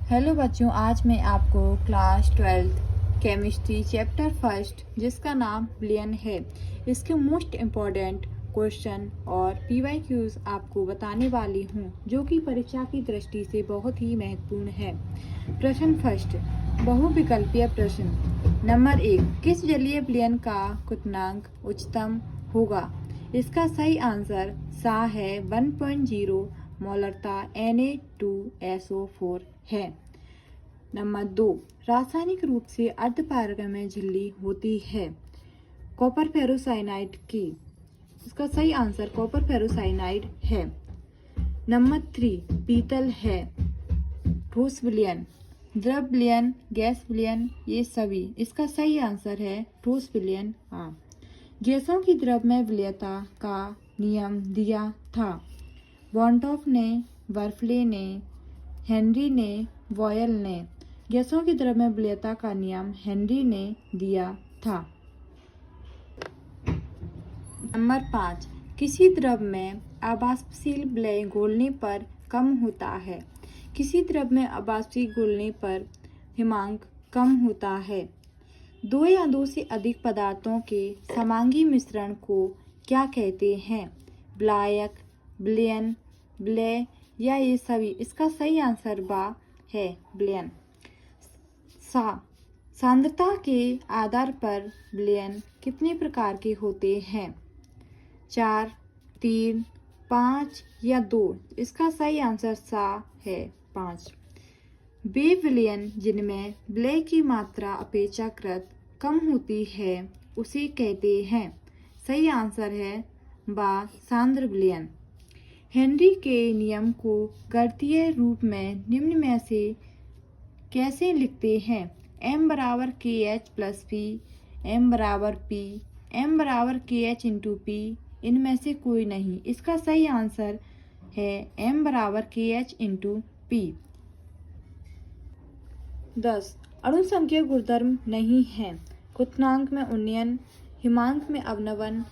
Hello बच्चों, आज मैं आपको class 12th chemistry chapter first जिसका नाम विलयन है, इसके मोस्ट इम्पॉर्टेंट क्वेश्चन और पीवाईक्यूज आपको बताने वाली हूँ, जो कि परीक्षा की दृष्टि से बहुत ही महत्वपूर्ण है। प्रश्न फर्स्ट, बहुविकल्पीय प्रश्न। नंबर 1, किस जलीय विलयन का क्वथनांक उच्चतम होगा? इसका सही आंसर सा है 1.0 मोलरता Na2SO4 है। नंबर 2, रासायनिक रूप से अर्धपारगम्य झिल्ली होती है कॉपर फेरोसाइनाइड की। इसका सही आंसर कॉपर फेरोसाइनाइड है। नंबर 3, पीतल है। ठोस विलयन, द्रव विलयन, गैस विलयन, ये सभी। इसका सही आंसर है ठोस विलयन। गैसों की द्रव में विलयता का नियम दिया था बॉन्टॉफ ने, बर्फले ने, हेनरी ने, वॉयल ने। गैसों की द्रव में विलयता का नियम हेनरी ने दिया था। नंबर 5, किसी द्रव में अवाष्पशील विलय घोलने पर कम होता है। किसी द्रव में अवाष्पशील घोलने पर हिमांक कम होता है। दो या दो से अधिक पदार्थों के समांगी मिश्रण को क्या कहते हैं? विलायक, विलयन, विलय या ये सभी। इसका सही आंसर बा है विलयन। सांद्रता के आधार पर विलयन कितने प्रकार के होते हैं? 4, 3, 5 या 2। इसका सही आंसर सा है 5। वे विलयन जिनमें विलय की मात्रा अपेक्षाकृत कम होती है उसे कहते हैं। सही आंसर है बा सांद्र विलयन। हेनरी के नियम को गणितीय रूप में निम्न में से कैसे लिखते हैं? m बराबर KH प्लस P, m बराबर P, m बराबर KH इंटू P, इनमें से कोई नहीं। इसका सही आंसर है m बराबर KH इंटू P। 10, अणु संख्या गुणधर्म नहीं है। क्वथनांक में उन्नयन, हिमांक में अवनमन,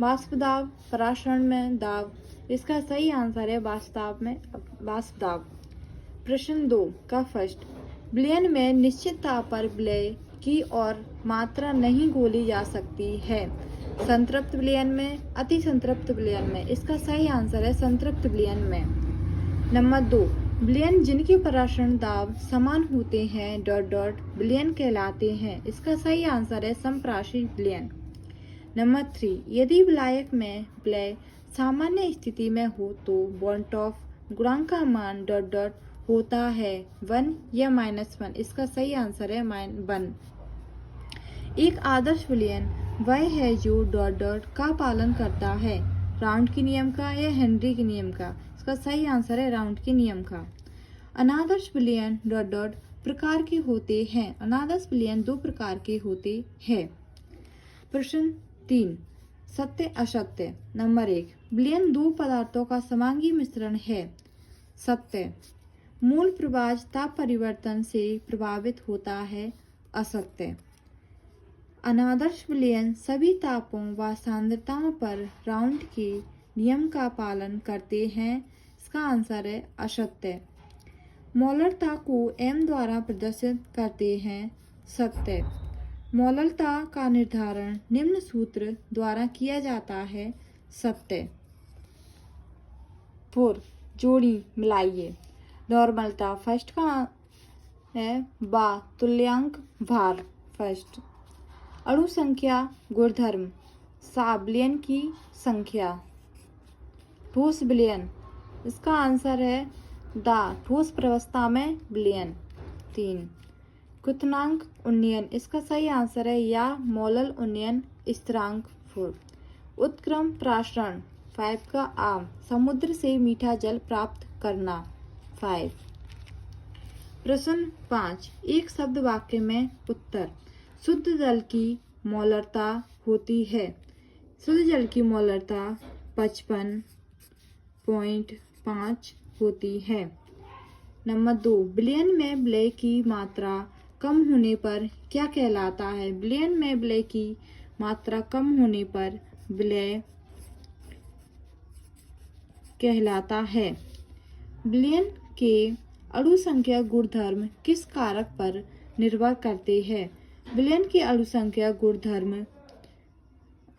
वाष्प दाब, परासरण में दाब। इसका सही आंसर है वाष्प दाब। प्रश्न 2 का फर्स्ट, विलयन में निश्चित ताप पर विलय की और मात्रा नहीं घोली जा सकती है। संतृप्त विलयन में, अति संतृप्त विलयन में। इसका सही आंसर है संतृप्त विलयन में। नंबर 2, विलयन जिनके परासरण दाब समान होते हैं विलयन कहलाते हैं। इसका सही आंसर है समप्राशी विलयन। नंबर 3, यदि विलायक में विलय सामान्य स्थिति में हो तो बॉन्टॉफ गुणांक का मान होता है 1 या -1। इसका सही आंसर है 1। एक आदर्श विलयन वह है जो का पालन करता है, राउंड के नियम का या हेनरी के नियम का। इसका सही आंसर है राउंड के नियम का। अनादर्श विलयन प्रकार के होते हैं। अनादर्श विलयन 2 प्रकार के होते हैं। प्रश्न 3, सत्य असत्य। नंबर 1, विलयन 2 पदार्थों का समांगी मिश्रण है। सत्य, मूल प्रवाह ताप परिवर्तन से प्रभावित होता है। असत्य, अनादर्श विलयन सभी तापों व सांद्रताओं पर राउंड के नियम का पालन करते हैं। इसका आंसर है असत्य। मोलरता को m द्वारा प्रदर्शित करते हैं। सत्य, मोलरता का निर्धारण निम्न सूत्र द्वारा किया जाता है। सत्य। 4, जोड़ी मिलाइए। नॉर्मलता फर्स्ट का है बा तुल्यांक भार फर्स्ट। अणु संख्या गुणधर्म सा विलयन की संख्या। ठोस विलयन, इसका आंसर है दा ठोस प्रवस्था में विलयन। 3, क्वथनांक उन्नयन, इसका सही आंसर है या मोलल उन्नयन स्थिरांक 4। उत्क्रम प्रासरण 5 का आम, समुद्र से मीठा जल प्राप्त करना 5। प्रश्न 5, एक शब्द वाक्य में उत्तर। शुद्ध जल की मोलरता होती है। शुद्ध जल की मोलरता 55.5 होती है। नंबर 2, विलयन में विलय की मात्रा कम होने पर क्या कहलाता है? विलयन में विलय की मात्रा कम होने पर विलय कहलाता है। विलयन के अणुसंख्यक गुणधर्म किस कारक पर निर्भर करते हैं? विलयन के अणुसंख्यक गुणधर्म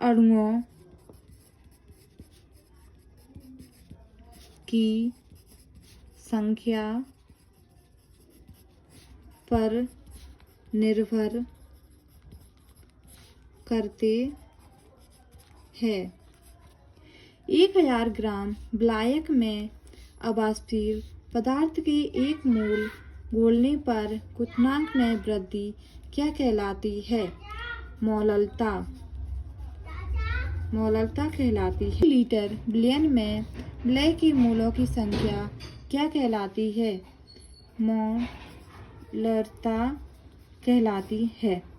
अणुओं की संख्या पर निर्भर करते हैं। 1000 ग्राम विलायक में अवाष्पीय पदार्थ के एक मोल घोलने पर क्वथनांक में वृद्धि क्या कहलाती है? मौललता कहलाती है। लीटर विलयन में विलय के मोलों की संख्या क्या कहलाती है? मोलरता कहलाती है।